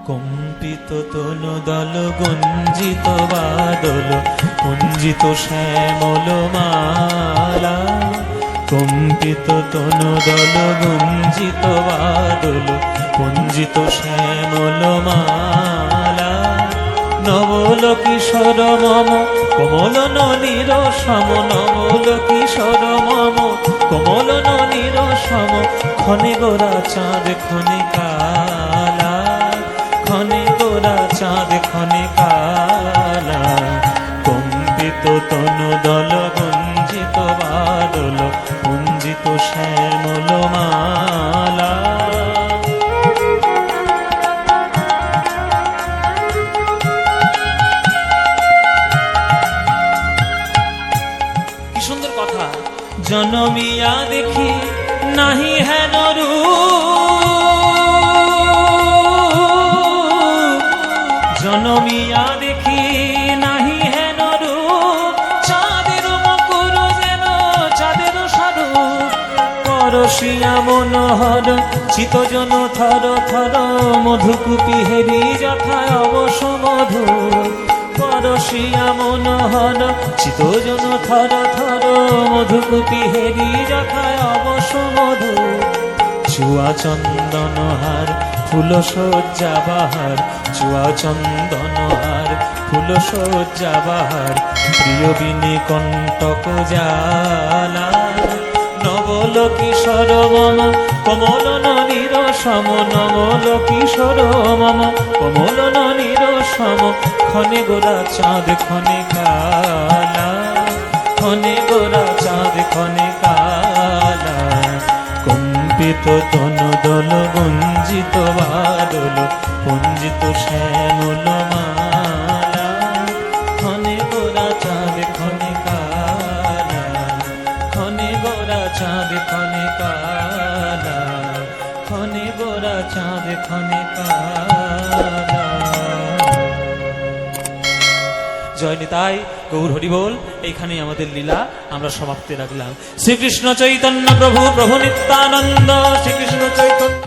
কম্পিত তনুদল গুঞ্জিত বাদল কুঞ্জিত শ্যামল মালা, কম্পিত তনুদল গুঞ্জিত বাদল কুঞ্জিত শ্যামল মালা। নবল কিশোর মম কোমল ননীর সম, নবল কিশোর মম কোমল ননীর সম, ক্ষণে গোরা চাঁদ ক্ষণে কালা, ক্ষণে গোরা চাঁদ ক্ষণে কালা। কম্পিত তনুদল গুঞ্জিত বাদল কুঞ্জিত শ্যামল মালা। কি সুন্দর কথা! জনমিয়া দেখি নাহি হেন রূপ, জনমিয়া দেখি নাহি হেন রূপ, চাঁদের মুকুর যেন চাঁদের স্বরূপ। পরশিয়া মনোহর চিতজন থর থর, মধুকুপি হেরি যথা অবশ মধু। পরশিয়া মনোহর চিতজন থর থর, মধুকুপি হেরি যথা অবশ মধু। চুয়া চন্দন হার ফুল সজ্জা বাহার, চুয়া চন্দন হার ফুল সজ্জা বাহার, প্রিয় বিনি কণ্টক জালা। নবল কিশোর মম কমল ননীর সম, নবল কিশোর মম কমল ননীর সম, ক্ষণে গোরা চাঁদ ক্ষণে কালা, ক্ষণে গোরা চাঁদ ক্ষণে কালা। কম্পিত তনুদল গুঞ্জিত বাদল কুঞ্জিত শ্যামল মালা, ক্ষণে গোরা চাঁদ ক্ষণে কালা, ক্ষণে গোরা চাঁদ ক্ষণে কালা, ক্ষণে গোরা চাঁদ ক্ষণে কালা। জয় নিতাই, গৌর হরি বল। এইখানেই আমাদের লীলা আমরা সমাপ্তি রাখলাম। শ্রীকৃষ্ণ চৈতন্য প্রভু, প্রভু নিত্যানন্দ, শ্রীকৃষ্ণ চৈতন্য।